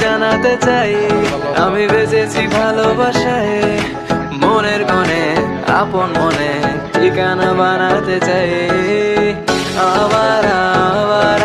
জানাতে চাই আমি বেঁচেছি ভালোবাসায়, মনের কোণে আপন মনে ঠিকানা বানাতে চাই। আবার আবার